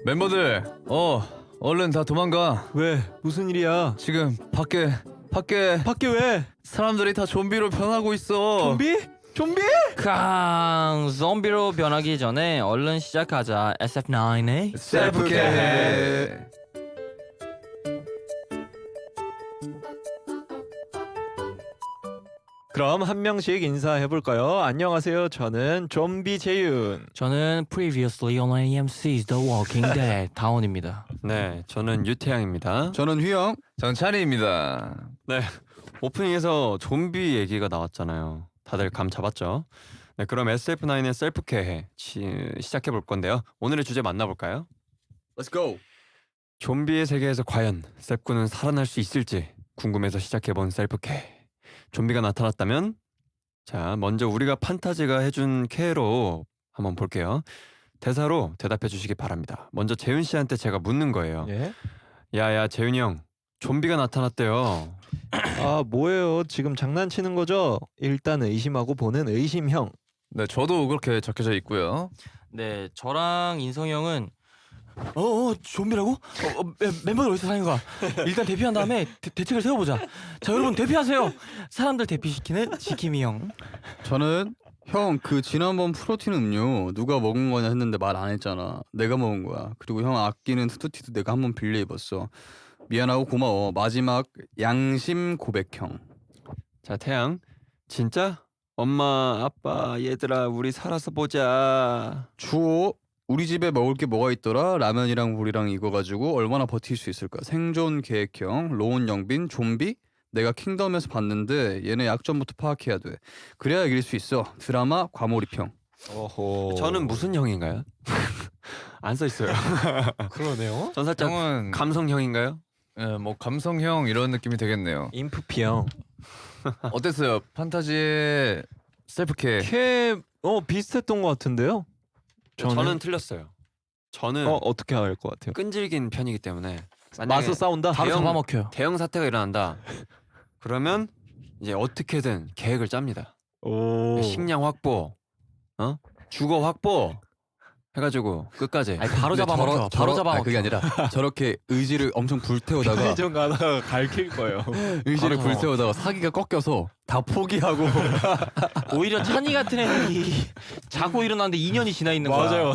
멤버들, 얼른 다 도망가. 왜? 무슨 일이야? 지금 밖에 밖에 왜? 사람들이 다 좀비로 변하고 있어. 좀비? 좀비? 좀비로 변하기 전에 얼른 시작하자. SF9의 셀프케. 그럼 한 명씩 인사해볼까요? 안녕하세요. 저는 좀비 재윤. 저는 Previously on AMC's The Walking Dead 다운입니다. 네, 저는 유태양입니다. 저는 휘영. 전 찬이입니다. 네, 오프닝에서 좀비 얘기가 나왔잖아요. 다들 감 잡았죠? 네, 그럼 SF9의 셀프케어 시작해 볼 건데요. 오늘의 주제 만나볼까요? Let's go. 좀비의 세계에서 과연 셀프는 살아날 수 있을지 궁금해서 시작해본 셀프케어. 좀비가 나타났다면, 자, 먼저 우리가 판타지가 해준 케어로 한번 볼게요. 대사로 대답해 주시기 바랍니다. 먼저 재윤 씨한테 제가 묻는 거예요. 예? 야야, 재윤이 형, 좀비가 나타났대요. 아 뭐예요? 지금 장난치는 거죠? 일단 의심하고 보는 의심형. 네, 저도 그렇게 적혀져 있고요. 네, 저랑 인성이 형은 좀비라고? 멤버들 어디서 사는 거야? 일단 대피한 다음에 대책을 세워보자. 자, 여러분 대피하세요. 사람들 대피시키는 지킴이 형. 저는 형 그 지난번 프로틴 음료 누가 먹은 거냐 했는데 말 안 했잖아. 내가 먹은 거야. 그리고 형 아끼는 투투티도 내가 한번 빌려 입었어. 미안하고 고마워. 마지막 양심 고백형. 자, 태양, 진짜? 엄마, 아빠, 얘들아, 우리 살아서 보자. 주호. 우리 집에 먹을 게 뭐가 있더라? 라면이랑 물이랑 이거 가지고 얼마나 버틸 수 있을까? 생존 계획형, 로운 영빈, 좀비? 내가 킹덤에서 봤는데 얘네 약점부터 파악해야 돼. 그래야 이길 수 있어. 드라마 과몰입형. 어허. 저는 무슨 형인가요? 안 써 있어요. 그러네요. 전 살짝 형은 감성형인가요? 뭐 감성형 이런 느낌이 되겠네요. 인프피형. 어땠어요? 판타지의 셀프케. 비슷했던 것 같은데요? 저는 틀렸어요. 저는 어떻게 할 것 같아요? 끈질긴 편이기 때문에 맞서 싸운다. 바로 대형- 잡아먹혀요. 대형 사태가 일어난다. 그러면 이제 어떻게든 계획을 짭니다. 오. 식량 확보, 주거 확보 해가지고 끝까지. 아니 바로 잡아먹혀. 바로 잡아먹혀. 그게 아니라 저렇게 의지를 엄청 불태우다가 편의점 가다가 갈킬 거예요. 의지를 바로 불태우다가 사기가 꺾여서 다 포기하고 오히려 찬이 같은 애들이 자고 일어났는데 2년이 지나 있는 거야. 맞아요.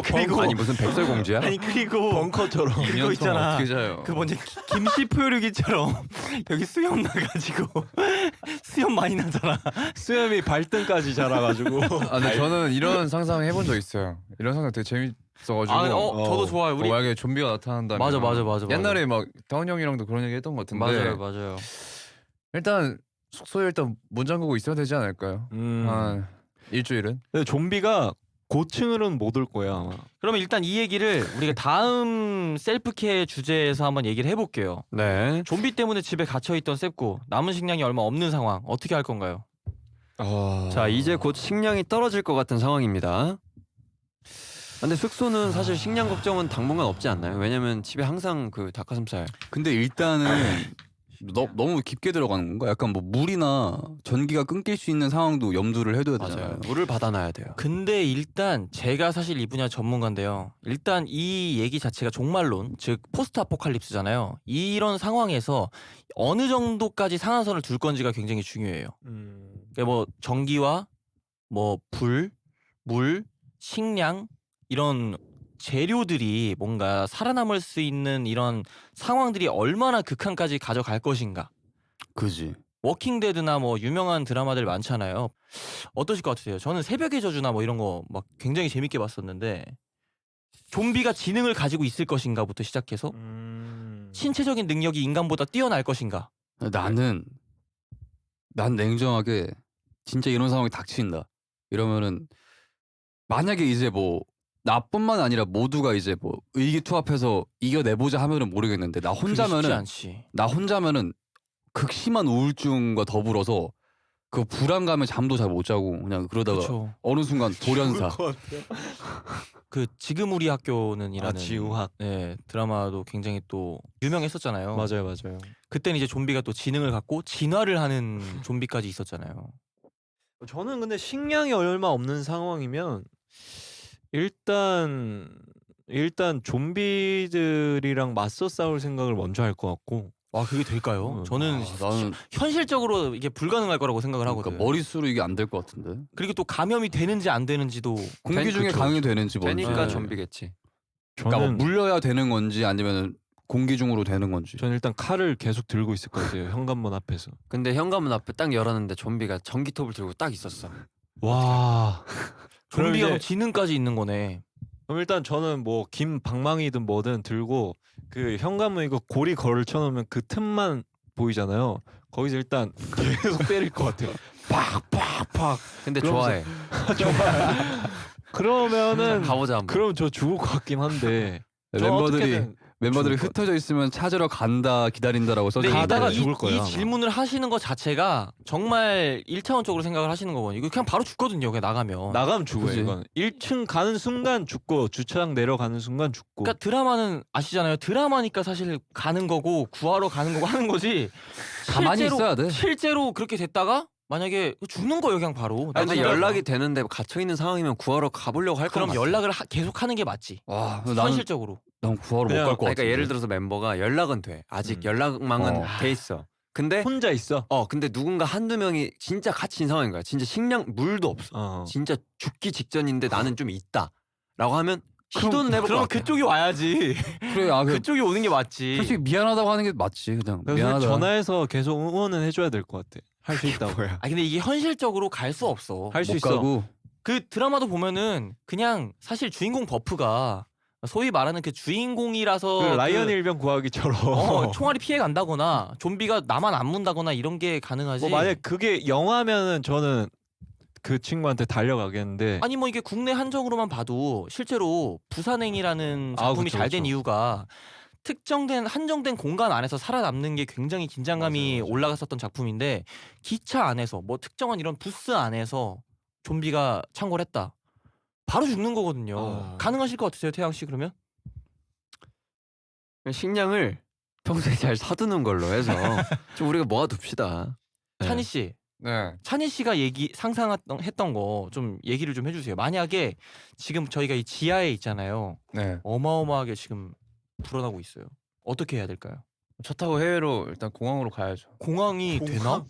그리고 아니 무슨 백설공주야? 아니 그리고 벙커처럼. 그거 2년 동안 있잖아. 어떻게 자요? 그 뭐지 김씨 포효류기처럼 여기 수염 나가지고 수염 많이 나잖아. 수염이 발등까지 자라가지고. 근데 저는 이런 상상 해본 적 있어요. 이런 상상 되게 재밌어가지고. 저도 좋아요. 우리 만약에 좀비가 나타난다면. 맞아. 옛날에 막 다운 형이랑도 그런 얘기 했던 것 같은데. 맞아요. 일단 숙소에 일단 문 잠그고 있어야 되지 않을까요? 한 일주일은? 근데 좀비가 고층으로는 못 올 거야 아마. 그러면 일단 이 얘기를 우리가 다음 셀프케어 주제에서 한번 얘기를 해볼게요. 네. 좀비 때문에 집에 갇혀있던 셉고 남은 식량이 얼마 없는 상황 어떻게 할 건가요? 자, 이제 곧 식량이 떨어질 것 같은 상황입니다. 근데 숙소는 사실 식량 걱정은 당분간 없지 않나요? 왜냐면 집에 항상 그 닭가슴살. 근데 일단은 너무 깊게 들어가는 건가? 약간 뭐 물이나 전기가 끊길 수 있는 상황도 염두를 해둬야 되잖아요. 맞아요. 물을 받아놔야 돼요. 근데 일단 제가 사실 이 분야 전문가인데요. 일단 이 얘기 자체가 종말론, 즉 포스트 아포칼립스잖아요. 이런 상황에서 어느 정도까지 상한선을 둘 건지가 굉장히 중요해요. 그러니까 뭐 전기와 뭐 불, 물, 식량 이런 재료들이 뭔가 살아남을 수 있는 이런 상황들이 얼마나 극한까지 가져갈 것인가. 그지. 워킹데드나 뭐 유명한 드라마들 많잖아요. 어떠실 것 같으세요? 저는 새벽의 저주나 뭐 이런 거 막 굉장히 재밌게 봤었는데 좀비가 지능을 가지고 있을 것인가부터 시작해서 신체적인 능력이 인간보다 뛰어날 것인가. 난 냉정하게 진짜 이런 상황이 닥친다. 이러면은 만약에 이제 뭐 나뿐만 아니라 모두가 이제 뭐 의기투합해서 이겨내보자 하면은 모르겠는데 나 그게 쉽지 혼자면은 않지. 극심한 우울증과 더불어서 그 불안감에 잠도 잘 못 자고 그냥 그러다가 그렇죠. 어느 순간 돌연사 그 지금 우리 학교는이라는 지우학. 네, 드라마도 굉장히 또 유명했었잖아요. 맞아요. 그때는 이제 좀비가 또 지능을 갖고 진화를 하는 좀비까지 있었잖아요. 저는 근데 식량이 얼마 없는 상황이면 일단 좀비들이랑 맞서 싸울 생각을 먼저 할 것 같고. 와 그게 될까요? 저는 나는 현실적으로 이게 불가능할 거라고 생각을 하거든요. 그러니까 머릿수로 이게 안 될 것 같은데. 그리고 또 감염이 되는지 안 되는지도 공기 중에 그쵸, 강이 되는지 뭔지. 되니까 네. 좀비겠지. 그러니까 뭐 저는 물려야 되는 건지 아니면 공기 중으로 되는 건지. 저는 일단 칼을 계속 들고 있을 것 같아요. 현관문 앞에서. 근데 현관문 앞에 딱 열었는데 좀비가 전기톱을 들고 딱 있었어. 와. 그럼 좀비가 이제- 지능까지 있는 거네. 그럼 일단 저는 뭐 김 방망이든 뭐든 들고 그 현관문 이거 고리 걸쳐놓으면 그 틈만 보이잖아요. 거기서 일단 계속 때릴 것 같아요. 팍팍팍. 근데 그러면서- 좋아해. 그러면은 가보자 한번. 그럼 저 죽을 것 같긴 한데 저 멤버들이 어떻게든 멤버들이 죽을 것 흩어져 있으면 찾으러 간다 기다린다라고 써져 근데 있는데 가다가 일단 죽을 거야, 이 아마. 질문을 하시는 것 자체가 정말 1차원적으로 생각을 하시는 거거든요. 이거 그냥 바로 죽거든요. 그냥 나가면. 나가면 죽어요. 그치. 이건 1층 가는 순간 죽고 주차장 내려가는 순간 죽고. 그러니까 드라마는 아시잖아요. 드라마니까 사실 가는 거고 구하러 가는 거고 하는 거지. 가만히 있어야 돼. 실제로 그렇게 됐다가 만약에 죽는 거예요, 그냥 바로. 아니, 근데 나가다가. 연락이 되는데 갇혀 있는 상황이면 구하러 가보려고 할 그럼 것 같아. 연락을 계속 하는 게 맞지. 와 나는 현실적으로. 난 구하러 못 그냥- 갈 것 같아. 그러니까 예를 들어서 멤버가 연락은 돼. 아직 연락망은 어. 돼 있어. 근데 혼자 있어. 근데 누군가 한두 명이 진짜 갇힌 상황인 거야. 진짜 식량 물도 없어. 진짜 죽기 직전인데 나는 좀 있다. 라고 하면 시도는 해볼 것 그럼 같아. 그쪽이 와야지. 그래 그쪽이 오는 게 맞지. 솔직히 미안하다고 하는 게 맞지 그냥 그래서 미안하다. 전화해서 계속 응원은 해줘야 될 것 같아. 할 수 있다고. 뭐야? 아 근데 이게 현실적으로 갈 수 없어. 할 수 못 있어. 가고 그 드라마도 보면은 그냥 사실 주인공 버프가 소위 말하는 그 주인공이라서 그 라이언 일병 구하기처럼. 총알이 피해 간다거나 좀비가 나만 안 문다거나 이런 게 가능하지. 뭐 만약 그게 영화면은 저는 그 친구한테 달려가겠는데. 아니 뭐 이게 국내 한정으로만 봐도 실제로 부산행이라는 아, 작품이 그쵸, 잘 된 그쵸. 이유가 특정된 한정된 공간 안에서 살아남는 게 굉장히 긴장감이 맞아요. 올라갔었던 작품인데 기차 안에서 뭐 특정한 이런 부스 안에서 좀비가 창궐했다. 바로 죽는 거거든요. 아. 가능하실 것 같으세요, 태양 씨 그러면? 식량을 평소에 잘 사두는 걸로 해서 좀 우리가 모아둡시다. 네. 찬희 씨, 네. 찬희 씨가 상상했던 거 좀 얘기를 좀 해주세요. 만약에 지금 저희가 이 지하에 있잖아요. 네. 어마어마하게 지금 불어나고 있어요. 어떻게 해야 될까요? 차 타고 해외로 일단 공항으로 가야죠. 공항이 되나?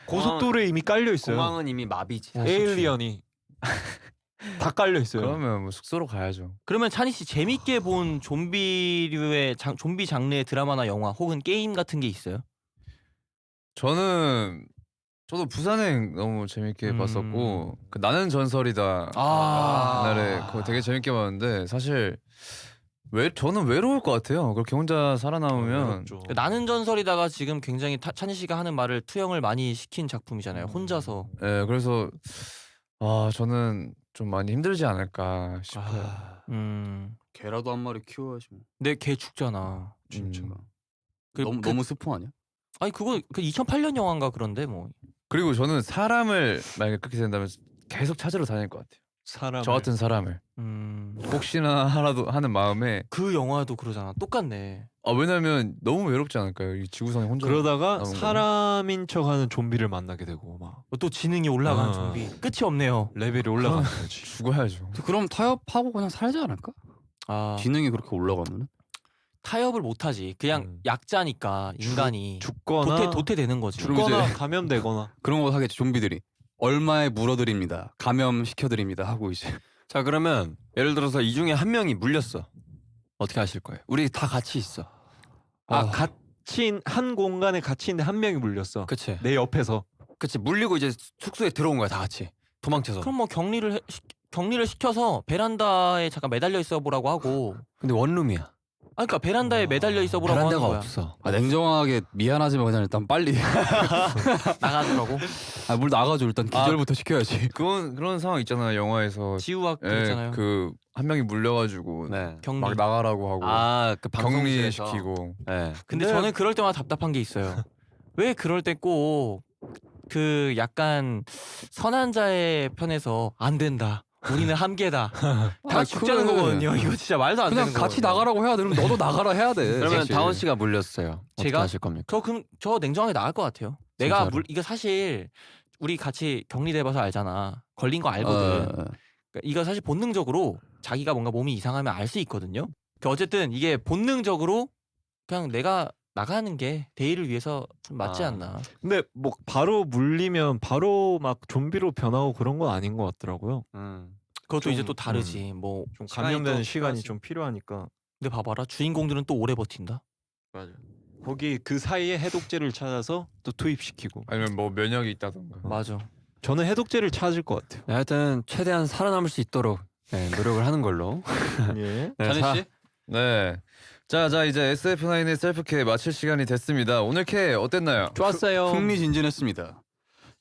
고속도로에 이미 깔려 있어요. 공항은 이미 마비지. 에일리언이 다 깔려 있어요. 그러면 뭐 숙소로 가야죠. 그러면 찬희 씨 재밌게 본 좀비류의 좀비 장르의 드라마나 영화 혹은 게임 같은 게 있어요? 저도 부산행 너무 재밌게 음. 봤었고 그 나는 전설이다. 아. 옛날에 그거 되게 재밌게 봤는데 사실 저는 외로울 것 같아요. 그렇게 혼자 살아남으면 외롭죠. 나는 전설이다가 지금 굉장히 찬희 씨가 하는 말을 투영을 많이 시킨 작품이잖아요. 혼자서. 예, 그래서 저는 좀 많이 힘들지 않을까 싶어요. 아, 개라도 한 마리 키워야지 뭐. 내 걔 죽잖아. 진짜. 그- 너무 그- 너무 스포 아니야? 아니 그거 그 2008년 영화인가 그런데 뭐. 그리고 저는 사람을 만약에 그렇게 된다면 계속 찾으러 다닐 것 같아요. 사람. 저 같은 사람을 혹시나 하라도 하는 마음에 그 영화도 그러잖아. 똑같네. 왜냐면 너무 외롭지 않을까요? 이 지구상에 혼자 그러다가 남은 거는? 사람인 척하는 좀비를 만나게 되고 막 또 지능이 올라가는 아. 좀비. 끝이 없네요. 레벨이 올라가는 거지. 죽어야죠. 그럼 타협하고 그냥 살지 않을까? 아, 지능이 그렇게 올라가면은? 타협을 못하지. 그냥 약자니까 인간이 죽거나 도태되는 거지. 그럼 죽거나 이제- 감염되거나. 그런 거 하겠지 좀비들이. 얼마에 물어드립니다. 감염 시켜드립니다 하고 이제. 자 그러면 예를 들어서 이 중에 한 명이 물렸어. 어떻게 하실 거예요? 우리 다 같이 있어. 한 공간에 갇힌 데 한 명이 물렸어. 그치? 내 옆에서. 그치 물리고 이제 숙소에 들어온 거야 다 같이. 도망쳐서. 그럼 뭐 격리를 시켜서 베란다에 잠깐 매달려 있어 보라고 하고. 근데 원룸이야. 그러니까 베란다에 매달려 있어 보라고 하는 베란다가 거야. 없어. 냉정하게 미안하지만 그냥 일단 빨리 나가더라고. 물 나가줘 일단 기절부터 시켜야지. 그런 상황 있잖아요. 영화에서 지우학 예, 있잖아요. 그 한 명이 물려가지고 네. 격리. 막 나가라고 하고 아그 방송실에서. 격리시키고 네. 근데 저는 그럴 때마다 답답한 게 있어요. 왜 그럴 때 꼭 그 약간 선한 자의 편에서 안 된다. 우리는 함께다. 다 아, 죽자는 그래. 거거든요. 이거 진짜 말도 안 그냥 되는 같이 거거든요. 나가라고 해야 되는 너도 나가라 해야 돼. 그러면 사실. 다원 씨가 물렸어요. 어떻게 제가? 하실 겁니까? 저 냉정하게 나갈 것 같아요. 내가 진짜로? 이거 사실 우리 같이 격리돼봐서 알잖아. 걸린 거 알거든. 그러니까 이거 사실 본능적으로 자기가 뭔가 몸이 이상하면 알 수 있거든요. 어쨌든 이게 본능적으로 그냥 내가 나가는 게 대의를 위해서 좀 맞지 아. 않나. 근데 뭐 바로 물리면 바로 막 좀비로 변하고 그런 건 아닌 것 같더라고요. 그것도 좀, 이제 또 다르지. 뭐 좀 시간이 감염되는 또 시간이 필요하지. 좀 필요하니까. 근데 봐봐라 주인공들은 또 오래 버틴다. 맞아. 거기 그 사이에 해독제를 찾아서 또 투입시키고. 아니면 뭐 면역이 있다던가. 맞아. 저는 해독제를 찾을 것 같아요. 네, 하여튼 최대한 살아남을 수 있도록 네, 노력을 하는 걸로. 예. 네, 찬희 씨? 네. 자 이제 SF9의 셀프케 마칠 시간이 됐습니다. 오늘 캐 어땠나요? 좋았어요. 흥미진진했습니다.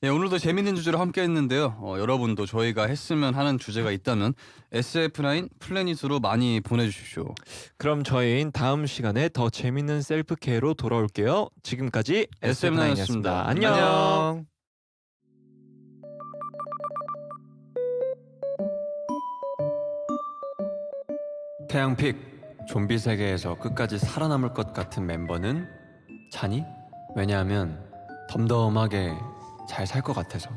예, 오늘도 재밌는 주제로 함께했는데요. 여러분도 저희가 했으면 하는 주제가 있다면 SF9 플래닛으로 많이 보내주십시오. 그럼 저희는 다음 시간에 더 재밌는 셀프 케어로 돌아올게요. 지금까지 SF9 였습니다. SF9였습니다. 안녕. 태양픽 좀비 세계에서 끝까지 살아남을 것 같은 멤버는 찬이? 왜냐하면 덤덤하게 잘 살 것 같아서.